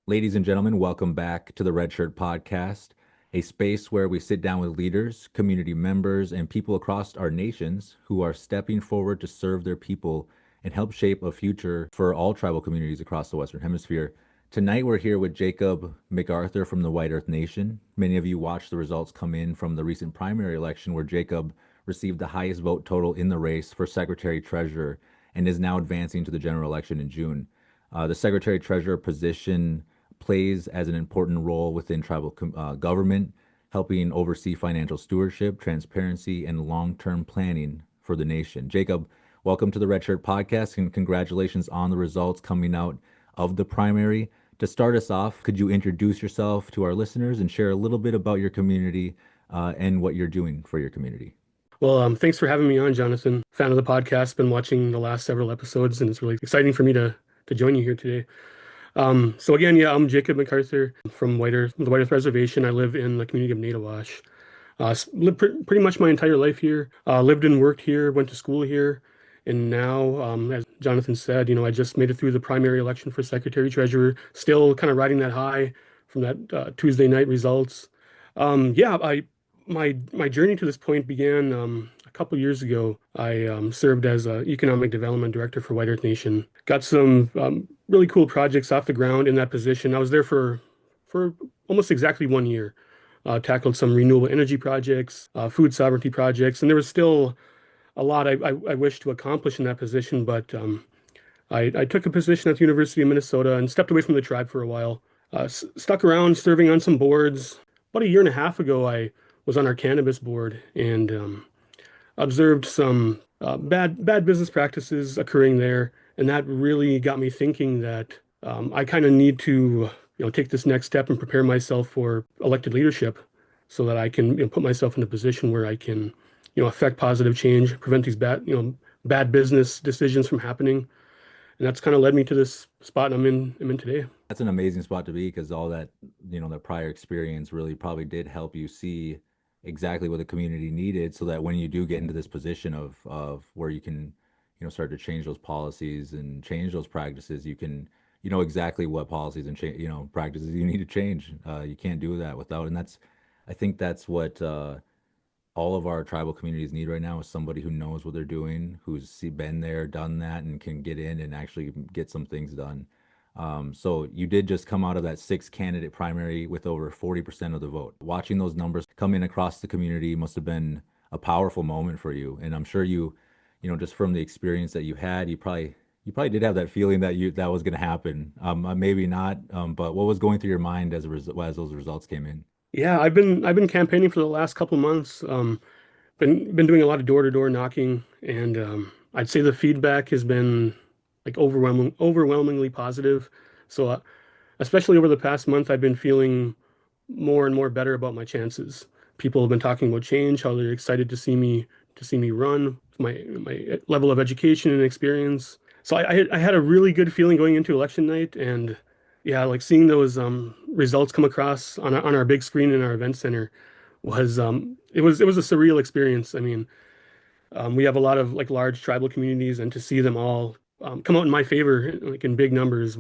Ladies and gentlemen, welcome back to the Red Shirt Podcast, a space where we sit down with leaders, community members, and people across our nations who are stepping forward to serve their people and help shape a future for all tribal communities across the Western Hemisphere. Tonight, we're here with Jacob McArthur from the White Earth Nation. Many of you watched the results come in from the recent primary election where Jacob received the highest vote total in the race for Secretary Treasurer and is now advancing to the general election in June. The Secretary Treasurer position plays as an important role within tribal government, helping oversee financial stewardship, transparency, and long term planning for the nation. Jacob, welcome to the Red Shirt Podcast and congratulations on the results coming out of the primary. To start us off, could you introduce yourself to our listeners and share a little bit about your community and what you're doing for your community? Well, thanks for having me on, Jonathan. Fan of the podcast, been watching the last several episodes, and it's really exciting for me to join you here today. So again, yeah, I'm Jacob McArthur from the White Earth Reservation. I live in the community of Nadawash. Lived pretty much my entire life here. Lived and worked here, went to school here, and now, as Jonathan said, I just made it through the primary election for Secretary Treasurer. Still kind of riding that high from that Tuesday night results. Yeah, my journey to this point began a couple years ago. I served as a economic development director for White Earth Nation. Got some really cool projects off the ground in that position. I was there for almost exactly 1 year. Tackled some renewable energy projects, food sovereignty projects, and there was still a lot I wish to accomplish in that position. But I took a position at the University of Minnesota and stepped away from the tribe for a while. Stuck around serving on some boards. About a year and a half ago, I was on our cannabis board and observed some bad business practices occurring there, and that really got me thinking that I kind of need to take this next step and prepare myself for elected leadership, so that I can put myself in a position where I can affect positive change, prevent these bad business decisions from happening, and that's kind of led me to this spot I'm in today. That's an amazing spot to be because all that, that prior experience really probably did help you see exactly what the community needed so that when you do get into this position of where you can, start to change those policies and change those practices, you know exactly what policies and practices you need to change. You can't do that without, and I think that's what all of our tribal communities need right now is somebody who knows what they're doing, been there, done that, and can get in and actually get some things done. So you did just come out of that six candidate primary with over 40% of the vote. Watching those numbers come in across the community must have been a powerful moment for you. And I'm sure just from the experience that you had, you probably did have that feeling that was going to happen. Maybe not, but what was going through your mind as those results came in? Yeah, I've been campaigning for the last couple months. Been doing a lot of door-to-door knocking, and I'd say the feedback has been like overwhelmingly positive. So, especially over the past month, I've been feeling more and more better about my chances. People have been talking about change, how they're excited to see me run, my level of education and experience. So I had a really good feeling going into election night, and yeah, like seeing those results come across on our big screen in our event center was it was a surreal experience. I mean, we have a lot of like large tribal communities, and to see them all come out in my favor, like in big numbers,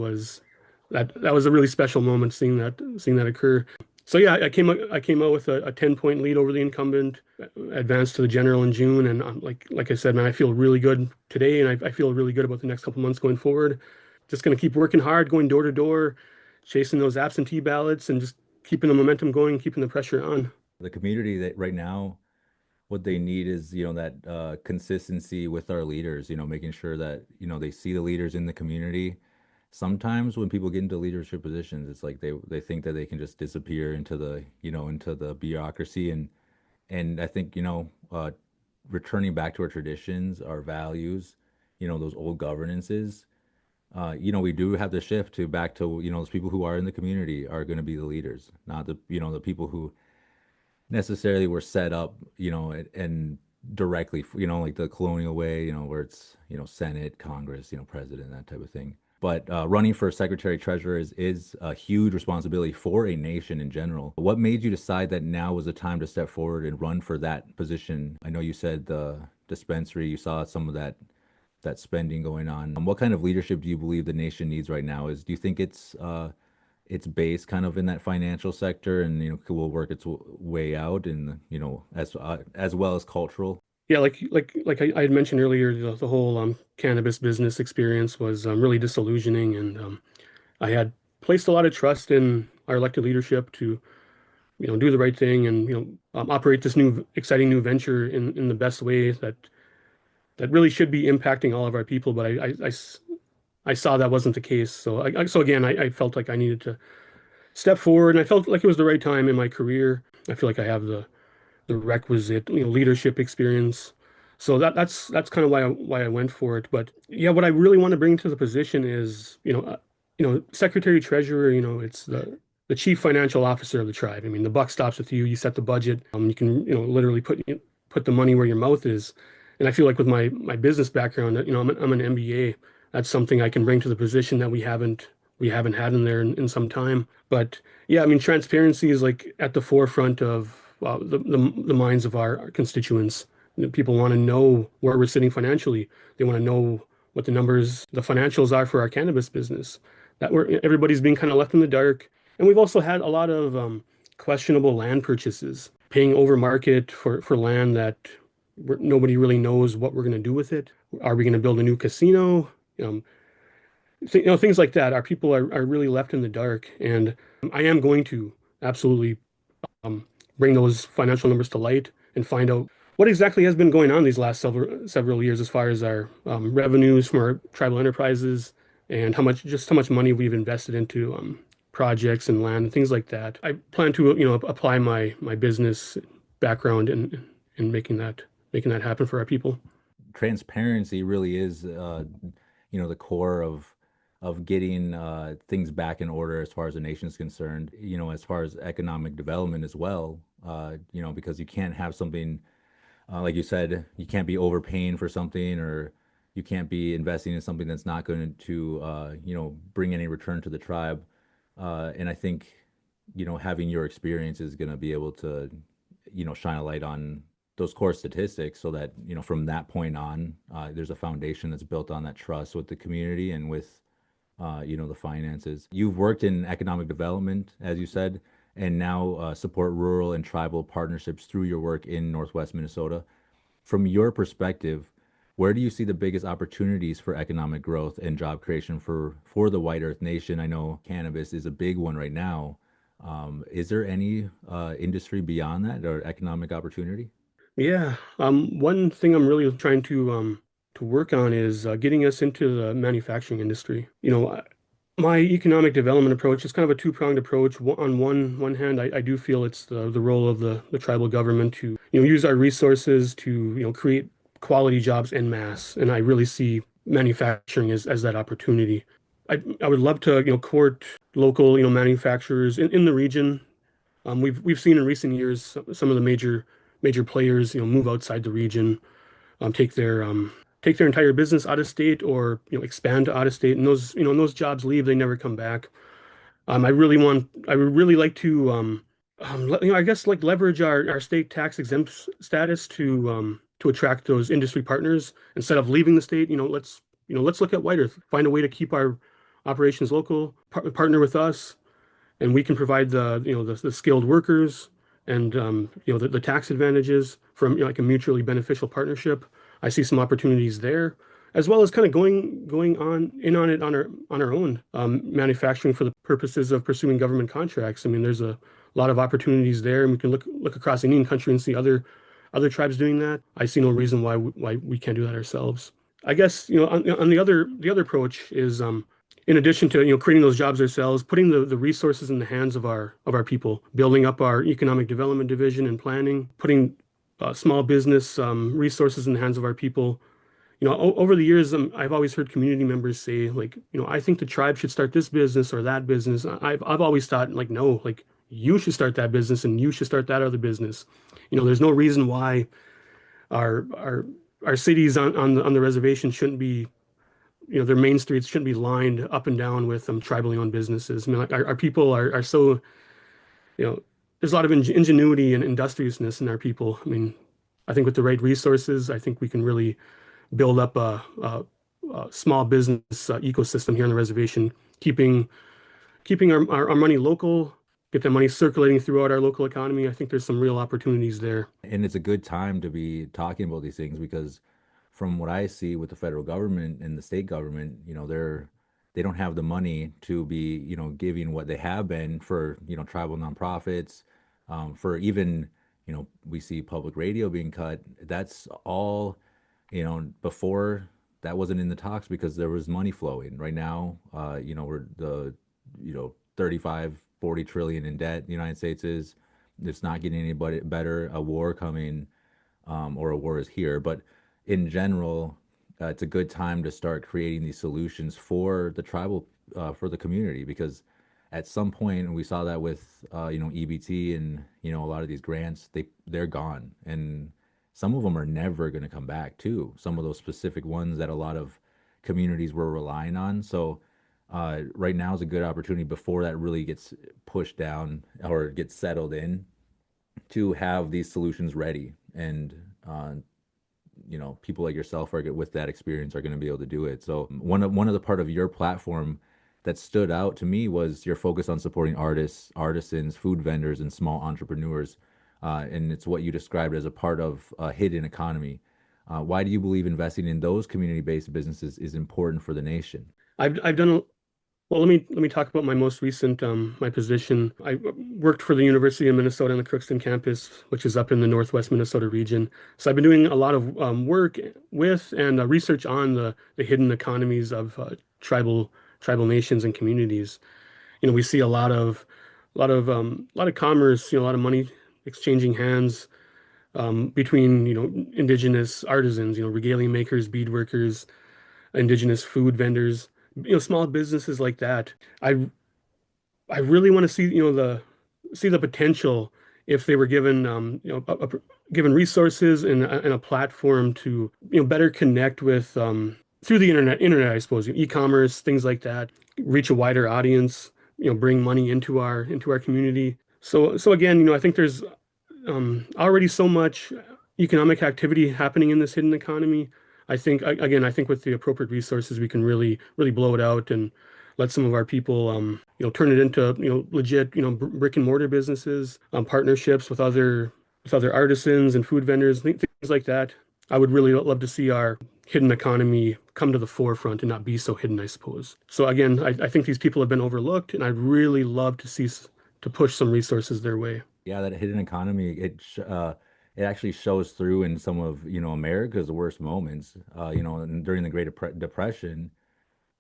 that was a really special moment seeing that occur. So yeah, I came out with a 10-point lead over the incumbent, advanced to the general in June, and like I said, man, I feel really good today, and I feel really good about the next couple months going forward. Just gonna keep working hard, going door to door, chasing those absentee ballots, and just keeping the momentum going, keeping the pressure on. The community that right now what they need is that consistency with our leaders, making sure that they see the leaders in the community. Sometimes when people get into leadership positions, it's like they think that they can just disappear into the bureaucracy, and I think returning back to our traditions, our values, those old governances. We do have to shift to back to those people who are in the community are going to be the leaders, not the people who necessarily were set up, and directly, like the colonial way, where it's, Senate, Congress, president, that type of thing. But running for secretary treasurer is a huge responsibility for a nation in general. What made you decide that now was the time to step forward and run for that position? I know you said the dispensary, you saw some of that spending going on. What kind of leadership do you believe the nation needs right now? Do you think it's its base kind of in that financial sector, and will work its way out, and as well as cultural. Yeah, like I had mentioned earlier, the whole cannabis business experience was really disillusioning, and I had placed a lot of trust in our elected leadership to do the right thing and operate this new exciting new venture in the best way that really should be impacting all of our people. But I saw that wasn't the case. So so again, I felt like I needed to step forward, and I felt like it was the right time in my career. I feel like I have the requisite leadership experience. So that's kind of why I went for it. But yeah, what I really want to bring to the position is secretary treasurer. It's the chief financial officer of the tribe. I mean, the buck stops with you. You set the budget. You can literally put the money where your mouth is. And I feel like with my business background, I'm an MBA. That's something I can bring to the position that we haven't had in there in some time. But yeah, I mean, transparency is like at the forefront of the minds of our constituents. People want to know where we're sitting financially. They want to know what the numbers, the financials are for our cannabis business. Everybody's being kind of left in the dark. And we've also had a lot of questionable land purchases, paying over market for land that nobody really knows what we're going to do with it. Are we going to build a new casino? Um, things like that. Our people are really left in the dark, and I am going to absolutely um, bring those financial numbers to light and find out what exactly has been going on these last several years as far as our revenues from our tribal enterprises and how much money we've invested into projects and land and things like that. I plan to apply my business background in making that happen for our people. Transparency really is the core of getting things back in order as far as the nation is concerned, as far as economic development as well, because you can't have something like you said, you can't be overpaying for something, or you can't be investing in something that's not going to bring any return to the tribe. And I think having your experience is going to be able to shine a light on those core statistics, so that from that point on, there's a foundation that's built on that trust with the community and with the finances. You've worked in economic development, as you said, and now support rural and tribal partnerships through your work in Northwest Minnesota. From your perspective, where do you see the biggest opportunities for economic growth and job creation for the White Earth Nation? I know cannabis is a big one right now. Is there any industry beyond that or economic opportunity? Yeah. One thing I'm really trying to work on is getting us into the manufacturing industry. My economic development approach is kind of a two-pronged approach. On one hand, I do feel it's the role of the tribal government to use our resources to create quality jobs en masse, and I really see manufacturing as that opportunity. I would love to court local manufacturers in the region. We've seen in recent years some of the major players move outside the region, take their entire business out of state, or expand to out of state, and those jobs leave, they never come back. I would really like to I guess like leverage our state tax exempt status to attract those industry partners instead of leaving the state. Let's look at White Earth, find a way to keep our operations local, partner with us, and we can provide the skilled workers and the tax advantages from like a mutually beneficial partnership. I see some opportunities there, as well as kind of going on it on our own, manufacturing for the purposes of pursuing government contracts. I mean, there's a lot of opportunities there, and we can look across Indian country and see other tribes doing that. I see no reason why we can't do that ourselves. I guess on the other approach is in addition to creating those jobs ourselves, putting the resources in the hands of our people, building up our economic development division and planning, putting small business resources in the hands of our people. Over the years, I've always heard community members say, like, I think the tribe should start this business or that business. I've always thought, like, no, like, you should start that business and you should start that other business. There's no reason why our our our cities on the reservation shouldn't be, their main streets shouldn't be lined up and down with tribally owned businesses. I mean, like, our people are so, there's a lot of ingenuity and industriousness in our people. I mean, I think with the right resources, I think we can really build up a small business ecosystem here on the reservation, keeping keeping our money local, get that money circulating throughout our local economy. I think there's some real opportunities there. And it's a good time to be talking about these things because from what I see with the federal government and the state government, they don't have the money to be, giving what they have been for, tribal nonprofits, for even, we see public radio being cut. That's all, before that wasn't in the talks because there was money flowing. Right now, we're 35, 40 trillion in debt. The United States is. It's not getting any better. A war coming, or a war is here. But in general, it's a good time to start creating these solutions for the tribal, for the community, because at some point, and we saw that with, EBT and, a lot of these grants, they're gone. And some of them are never going to come back too. Some of those specific ones that a lot of communities were relying on. So right now is a good opportunity before that really gets pushed down or gets settled in to have these solutions ready. And people like yourself are with that experience are going to be able to do it. So one of the part of your platform that stood out to me was your focus on supporting artists, artisans, food vendors, and small entrepreneurs. And it's what you described as a part of a hidden economy. Why do you believe investing in those community-based businesses is important for the nation? I've done well. Let me talk about my most recent my position. I worked for the University of Minnesota on the Crookston campus, which is up in the Northwest Minnesota region. So I've been doing a lot of work with and research on the hidden economies of tribal nations and communities. We see a lot of commerce, a lot of money exchanging hands between indigenous artisans, regalia makers, beadworkers, indigenous food vendors, small businesses like that. I really want to see the potential if they were given given resources and a platform to better connect with through the internet I suppose, e-commerce, things like that, reach a wider audience, bring money into our community. So again, I think there's already so much economic activity happening in this hidden economy. I think with the appropriate resources, we can really blow it out and let some of our people, turn it into, legit, brick and mortar businesses, partnerships with other artisans and food vendors, things like that. I would really love to see our hidden economy come to the forefront and not be so hidden, I suppose. So again, I think these people have been overlooked, and I'd really love to to push some resources their way. Yeah, that hidden economy, it actually shows through in some of, America's worst moments. And during the Depression,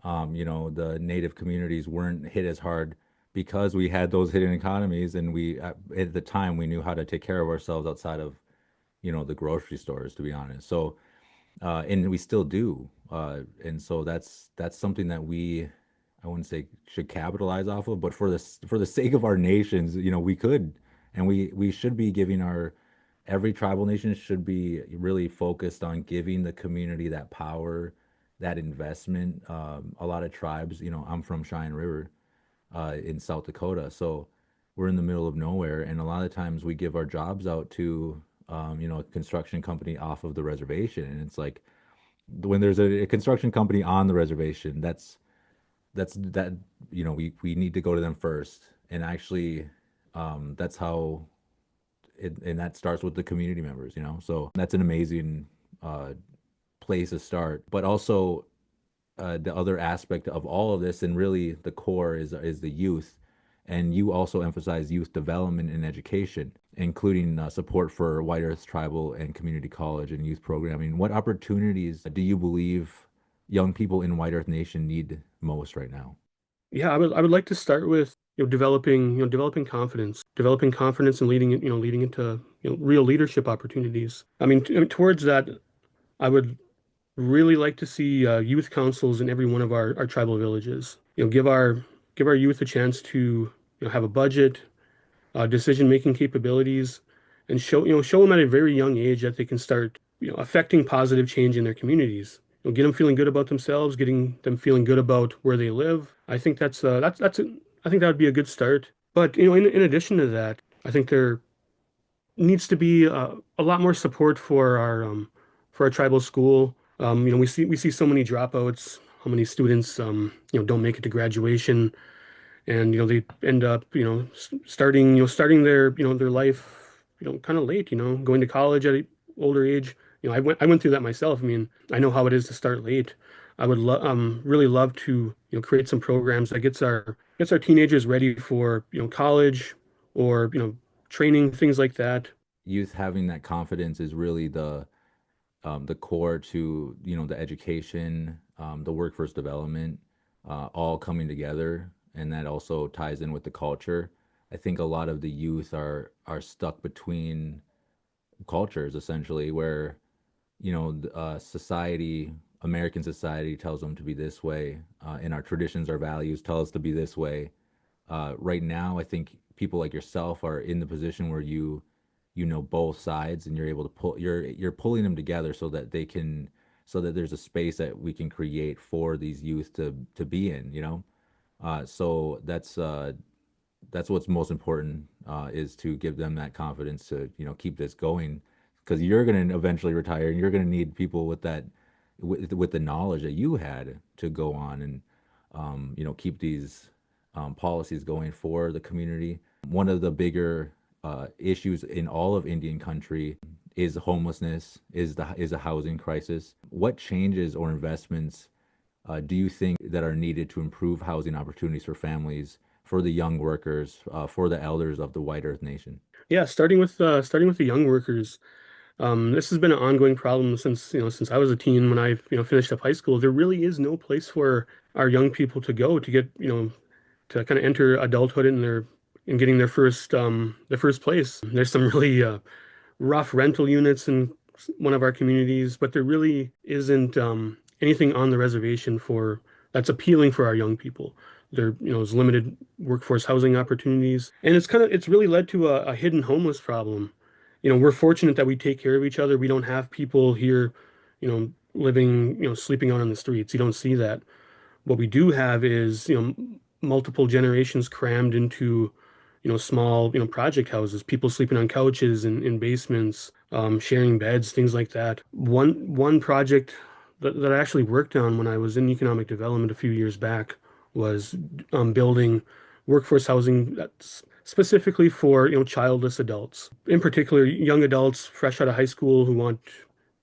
the native communities weren't hit as hard because we had those hidden economies, and at the time we knew how to take care of ourselves outside of, the grocery stores, to be honest. So and we still do. And so that's something that I wouldn't say should capitalize off of, but for the sake of our nations, we could, and we should be giving every tribal nation should be really focused on giving the community that power, that investment. A lot of tribes, I'm from Cheyenne River, in South Dakota, so we're in the middle of nowhere, and a lot of times we give our jobs out to, a construction company off of the reservation, and it's like when there's a construction company on the reservation, that we need to go to them first, and actually, that's how and that starts with the community members, so that's an amazing uh, place to start. But also, the other aspect of all of this, and really the core, is the youth. And you also emphasize youth development and education, including support for White Earth Tribal and Community College and youth programming. What opportunities do you believe young people in White Earth Nation need most right now? Yeah, I would like to start with developing confidence and leading into real leadership opportunities. I mean, towards that, I would really like to see youth councils in every one of our tribal villages. Give our youth a chance to have a budget, decision-making capabilities, and show them at a very young age that they can start affecting positive change in their communities. Get them feeling good about themselves, getting them feeling good about where they live. I think I think that would be a good start. But in addition to that, I think there needs to be a lot more support for our tribal school. We see so many dropouts, how many students don't make it to graduation, and they end up starting their their life kind of late, going to college at an older age. I went through that myself. I mean, I know how it is to start late. I would really love to create some programs that gets our teenagers ready for college or training, things like that. Youth having that confidence is really the core to the education, the workforce development, all coming together, and that also ties in with the culture. I think a lot of the youth are stuck between cultures essentially, where society, American society tells them to be this way, and our traditions, our values tell us to be this way. Right now, I think people like yourself are in the position where you know both sides, and you're able to you're pulling them together so that they can so that there's a space that we can create for these youth to be in, so that's what's most important, is to give them that confidence to keep this going, because you're going to eventually retire, and you're going to need people with that with the knowledge that you had to go on and keep these policies going for the community. One of the bigger issues in all of Indian country is homelessness, is a housing crisis. What changes or investments do you think that are needed to improve housing opportunities for families, for the young workers, for the elders of the White Earth Nation? Yeah, starting with the young workers. This has been an ongoing problem since I was a teen when I finished up high school. There really is no place for our young people to go to get to kind of enter adulthood in getting their first place. There's some really rough rental units in one of our communities, but there really isn't anything on the reservation for that's appealing for our young people. There, is limited workforce housing opportunities, and it's really led to a hidden homeless problem. We're fortunate that we take care of each other. We don't have people here, living, sleeping out on the streets. You don't see that. What we do have is, multiple generations crammed into, small, project houses, people sleeping on couches in basements, sharing beds, things like that. One project that I actually worked on when I was in economic development a few years back was building workforce housing that's specifically for, childless adults, in particular young adults fresh out of high school who want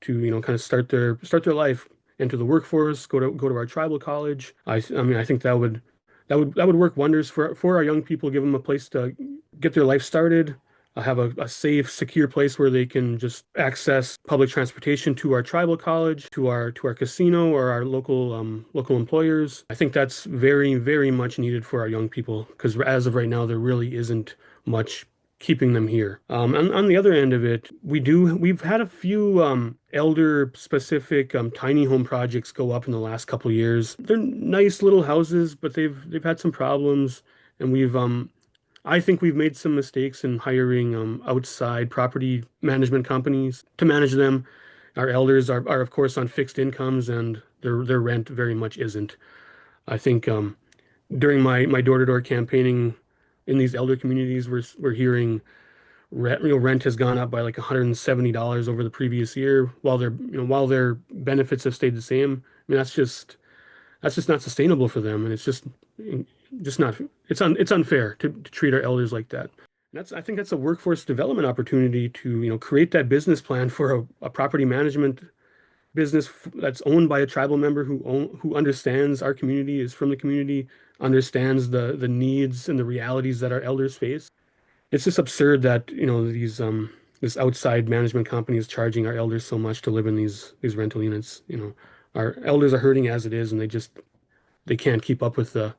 to, kind of start their life, enter the workforce, go to our tribal college. I mean, I think that would work wonders for our young people, give them a place to get their life started, have a safe, secure place where they can just access public transportation to our tribal college, to our casino or our local employers. I think that's very, very much needed for our young people because as of right now, there really isn't much keeping them here. On the other end of it, we've had a few elder specific tiny home projects go up in the last couple years. They're nice little houses, but they've had some problems, and I think we've made some mistakes in hiring outside property management companies to manage them. Our elders are of course on fixed incomes, and their rent very much isn't. I think during my door-to-door campaigning in these elder communities, we're hearing rent has gone up by like $170 over the previous year, while their benefits have stayed the same. I mean, that's just not sustainable for them, and it's just not it's unfair to treat our elders like that. I think that's a workforce development opportunity to create that business plan for a property management business that's owned by a tribal member who understands our community, is from the community, understands the needs and the realities that our elders face. It's just absurd that this outside management company is charging our elders so much to live in these rental units. Our elders are hurting as it is, and they can't keep up with the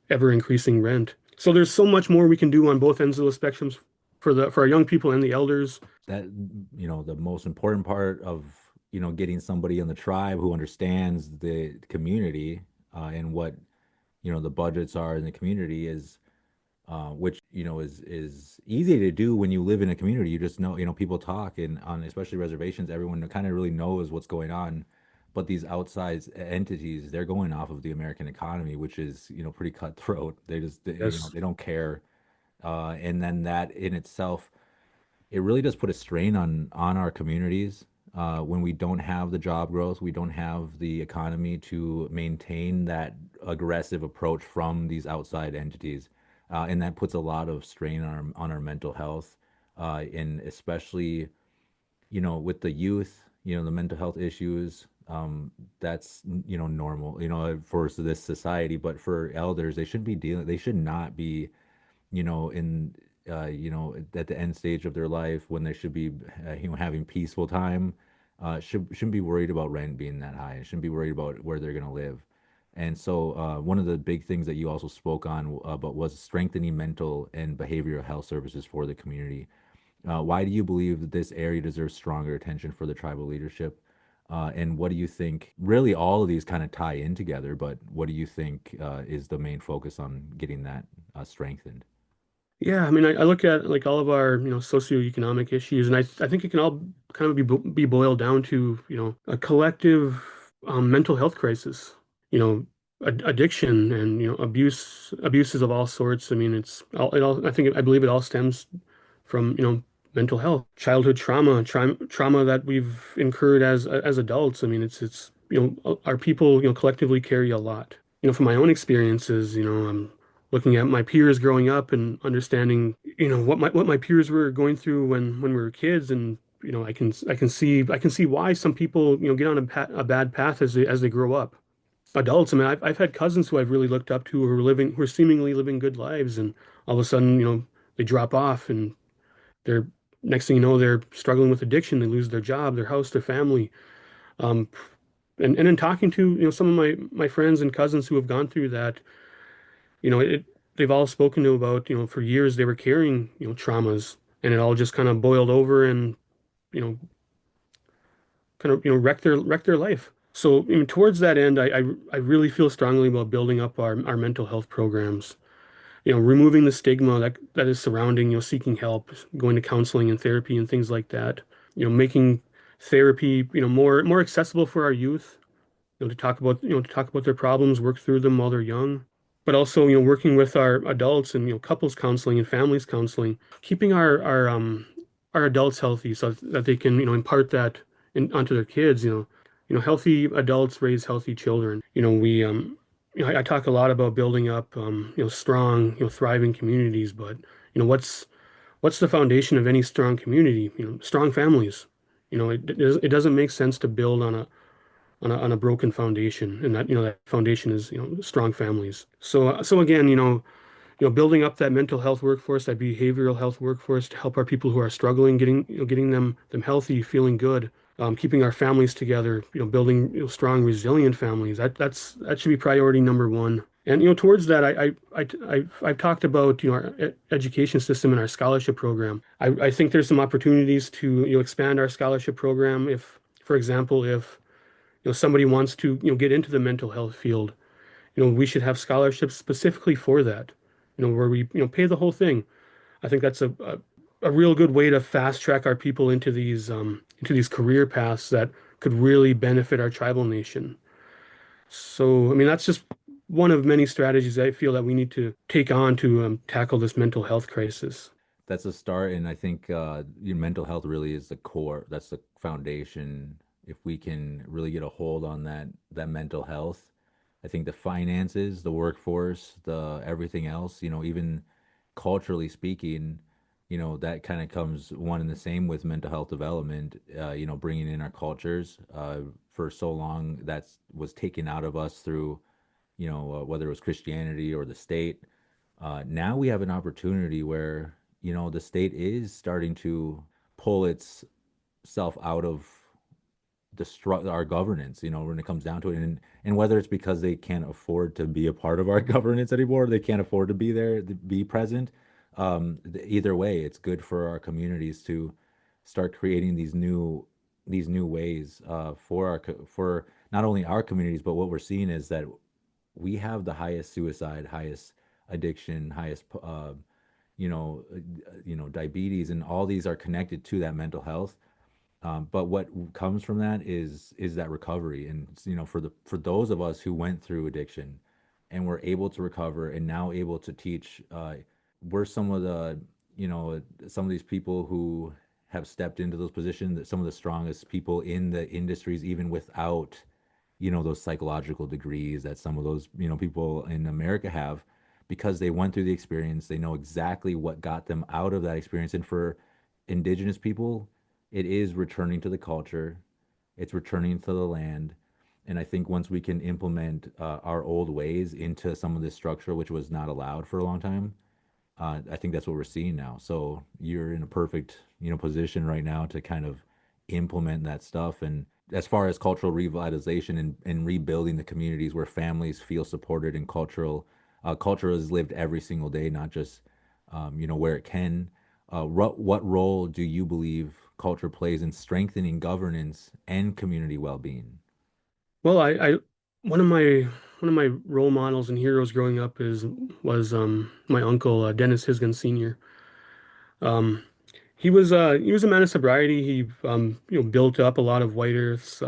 ever increasing rent. So there's so much more we can do on both ends of the spectrums for our young people and the elders. That the most important part of getting somebody in the tribe who understands the community, and what the budgets are in the community is, which is easy to do when you live in a community. You just know, people talk, and on especially reservations, everyone kind of really knows what's going on. But these outside entities, they're going off of the American economy, which is pretty cutthroat. Yes. They don't care, and then that in itself, it really does put a strain on our communities. when we don't have the job growth, we don't have the economy to maintain that aggressive approach from these outside entities, and that puts a lot of strain on our mental health, and especially with the youth, the mental health issues. That's normal, for this society, but for elders, they should not be in at the end stage of their life when they should be having peaceful time. Shouldn't be worried about rent being that high. Shouldn't be worried about where they're going to live. And so one of the big things that you also spoke on about was strengthening mental and behavioral health services for the community. Why do you believe that this area deserves stronger attention for the tribal leadership? And what do you think? Really, all of these kind of tie in together, but what do you think is the main focus on getting that strengthened? Yeah, I mean, I look at like all of our, socioeconomic issues, and I think it can all kind of be boiled down to, a collective mental health crisis, addiction and, abuses of all sorts. I mean, I believe it all stems from, mental health, childhood trauma that we've incurred as adults. I mean, it's, our people, collectively carry a lot. From my own experiences, I'm looking at my peers growing up and understanding, what my peers were going through when we were kids, and I can see why some people, get on a bad path as they grow up. Adults, I mean, I've had cousins who I've really looked up to who are seemingly living good lives, and all of a sudden, they drop off, and they're next thing you know, they're struggling with addiction. They lose their job, their house, their family. Um, and in talking to, some of my friends and cousins who have gone through that, they've all spoken to about, for years they were carrying, traumas, and it all just kind of boiled over and, you know, kind of, wrecked their life. So, towards that end, I really feel strongly about building up our mental health programs. Removing the stigma that is surrounding, seeking help, going to counseling and therapy and things like that. Making therapy, more accessible for our youth, to talk about their problems, work through them while they're young. But also, working with our adults and, couples counseling and families counseling, keeping our adults healthy so that they can, impart that onto their kids. Healthy adults raise healthy children. I talk a lot about building up, strong, thriving communities, but what's the foundation of any strong community? Strong families. It doesn't make sense to build on a broken foundation, and that foundation is, strong families. So again, building up that mental health workforce, that behavioral health workforce to help our people who are struggling, getting them healthy, feeling good, keeping our families together, building, strong, resilient families. That should be priority number one. And towards that, I've talked about, our education system and our scholarship program. I think there's some opportunities to, expand our scholarship program. If, for example, if somebody wants to, get into the mental health field, we should have scholarships specifically for that, where we, pay the whole thing. I think that's a real good way to fast track our people into these career paths that could really benefit our tribal nation. So, I mean, that's just one of many strategies I feel that we need to take on to tackle this mental health crisis. That's a start, and I think your mental health really is the core. That's the foundation. If we can really get a hold on that mental health, I think the finances, the workforce, the everything else, even culturally speaking, that kind of comes one and the same with mental health development. Bringing in our cultures. For so long, that was taken out of us through, whether it was Christianity or the state. Now we have an opportunity where, the state is starting to pull itself out of our governance, when it comes down to it. And whether it's because they can't afford to be a part of our governance anymore, they can't afford to be there, to be present. Either way, it's good for our communities to start creating these new ways for not only our communities, but what we're seeing is that we have the highest suicide, highest addiction, highest diabetes, and all these are connected to that mental health. But what comes from that is that recovery, and for those of us who went through addiction, and were able to recover, and now able to teach, we're some of these people who have stepped into those positions, that some of the strongest people in the industries, even without, those psychological degrees that some of those, people in America have, because they went through the experience. They know exactly what got them out of that experience. And for indigenous people, it is returning to the culture, it's returning to the land. And I think once we can implement our old ways into some of this structure, which was not allowed for a long time, I think that's what we're seeing now. So you're in a perfect, position right now to kind of implement that stuff. And as far as cultural revitalization and rebuilding the communities where families feel supported and culture is lived every single day, not just, where it can. What role do you believe culture plays in strengthening governance and community well-being? Well, I one of my role models and heroes growing up is was my uncle Dennis Hisgins Sr. Um, he was a man of sobriety. He built up a lot of White Earth's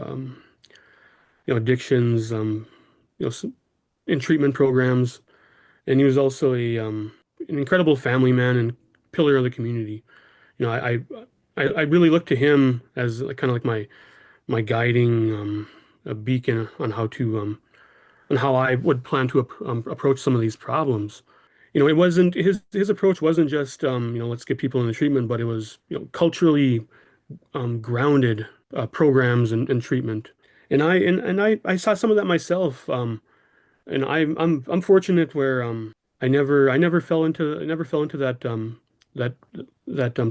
addictions you know s- in treatment programs, and he was also a an incredible family man and pillar of the community. You know, I really look to him as like, kind of like my guiding a beacon on how to on how I would plan to approach some of these problems. You know, it wasn't his approach wasn't just let's get people into treatment, but it was culturally grounded programs and treatment. And I saw some of that myself. And I'm fortunate where I never fell into that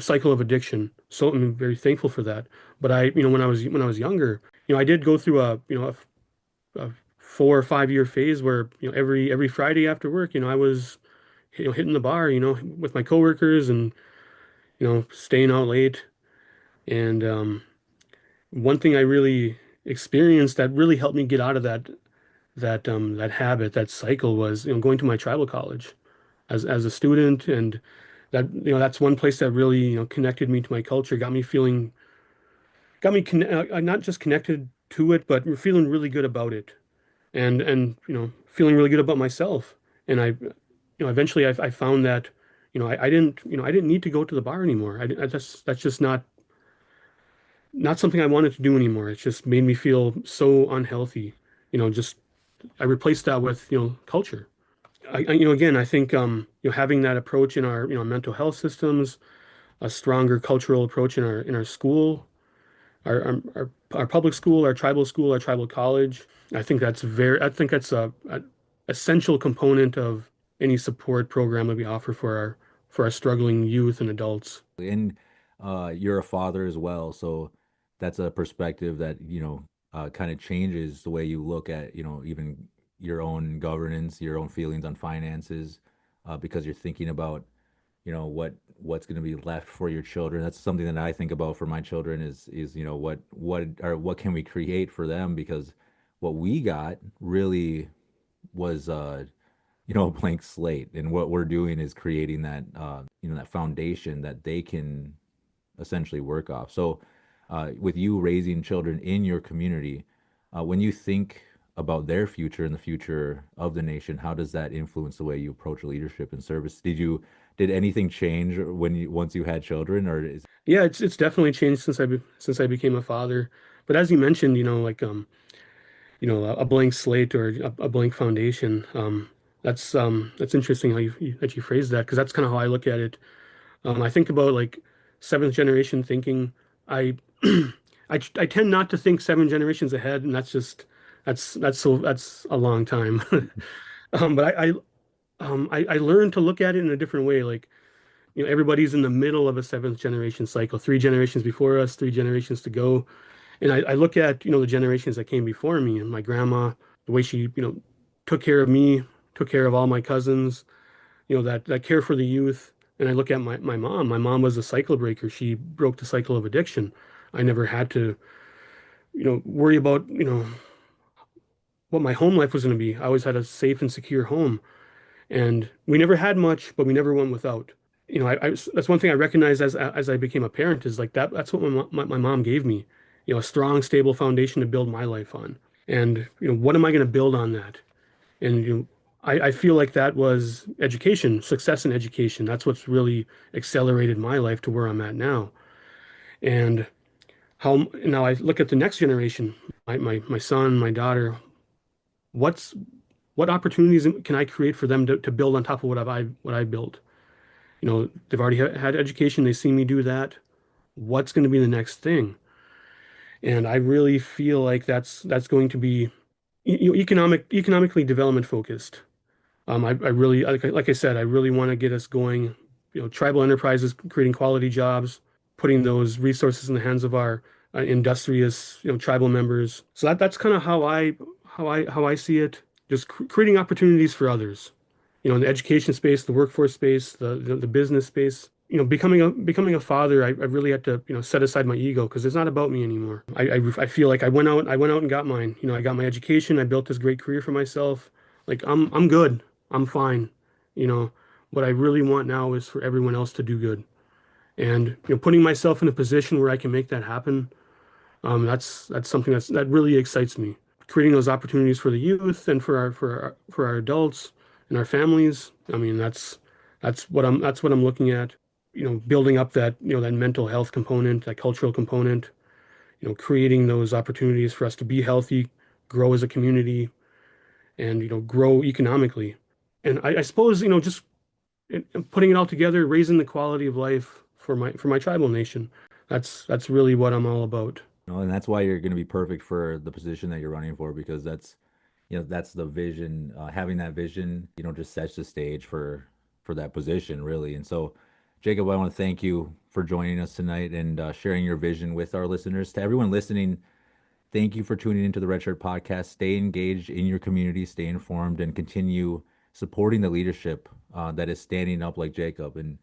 cycle of addiction. So I'm very thankful for that. But when I was younger, I did go through a 4 or 5 year phase where every Friday after work, I was hitting the bar, with my coworkers and staying out late. And one thing I really experienced that really helped me get out of that habit, that cycle was going to my tribal college as a student, and that's one place that really connected me to my culture, got me not just connected to it, but feeling really good about it, and feeling really good about myself. And eventually I found that I didn't need to go to the bar anymore. I just that's just not something I wanted to do anymore. It just made me feel so unhealthy. Just I replaced that with culture. Again, I think having that approach in our mental health systems, a stronger cultural approach in our school, our public school, our tribal college. I think that's a essential component of any support program that we offer for our struggling youth and adults. And you're a father as well, so that's a perspective that kind of changes the way you look at even your own governance, your own feelings on finances, because you're thinking about what's going to be left for your children. That's something that I think about for my children is what can we create for them, because what we got really was a blank slate, and what we're doing is creating that that foundation that they can essentially work off. So with you raising children in your community, when you think about their future and the future of the nation, how does that influence the way you approach leadership and service? Did anything change when you once you had children, or is Yeah, it's definitely changed since I became a father. But as you mentioned, a blank slate or a blank foundation. That's interesting how that you phrase that, because that's kind of how I look at it. I think about like seventh generation thinking. I I tend not to think 7 generations ahead, and that's a long time. But I learned to look at it in a different way. Like, everybody's in the middle of a seventh generation cycle, 3 generations before us, 3 generations to go. And I look at, the generations that came before me, and my grandma, the way she, took care of me, took care of all my cousins, that care for the youth. And I look at my mom. My mom was a cycle breaker. She broke the cycle of addiction. I never had to, worry about, what my home life was going to be. I always had a safe and secure home. And we never had much, but we never went without. That's one thing I recognized as I became a parent, is like that's what my mom gave me, a strong, stable foundation to build my life on. And what am I going to build on that? And I feel like that was education, success in education. That's what's really accelerated my life to where I'm at now. And how now I look at the next generation, my son, my daughter, what's what opportunities can I create for them to build on top of what I built? You know, they've already had education, they see me do that. What's going to be the next thing? And I really feel like that's going to be economically development focused. I really, like I said, I really want to get us going. You know, tribal enterprises creating quality jobs, putting those resources in the hands of our industrious, tribal members. So that's kind of how I see it. Just creating opportunities for others. You know, in the education space, the workforce space, the business space. You know, becoming a father, I really had to, set aside my ego because it's not about me anymore. I feel like I went out and got mine. You know, I got my education, I built this great career for myself. Like I'm good. I'm fine. You know, what I really want now is for everyone else to do good. And putting myself in a position where I can make that happen, that's something that really excites me. Creating those opportunities for the youth and for our adults and our families. I mean, that's what I'm looking at. You know, building up that that mental health component, that cultural component. You know, creating those opportunities for us to be healthy, grow as a community, and grow economically. And I suppose just putting it all together, raising the quality of life for my tribal nation. That's really what I'm all about. You know, and that's why you're going to be perfect for the position that you're running for because that's the vision. Having that vision, just sets the stage for that position, really. And so, Jacob, I want to thank you for joining us tonight and sharing your vision with our listeners. To everyone listening, thank you for tuning into the Red Shirt Podcast. Stay engaged in your community, stay informed, and continue supporting the leadership that is standing up like Jacob and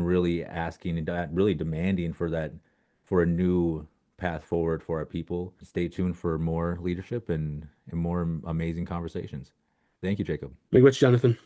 really asking and really demanding for a new path forward for our people. Stay tuned for more leadership and more amazing conversations. Thank you, Jacob. Make which, Jonathan.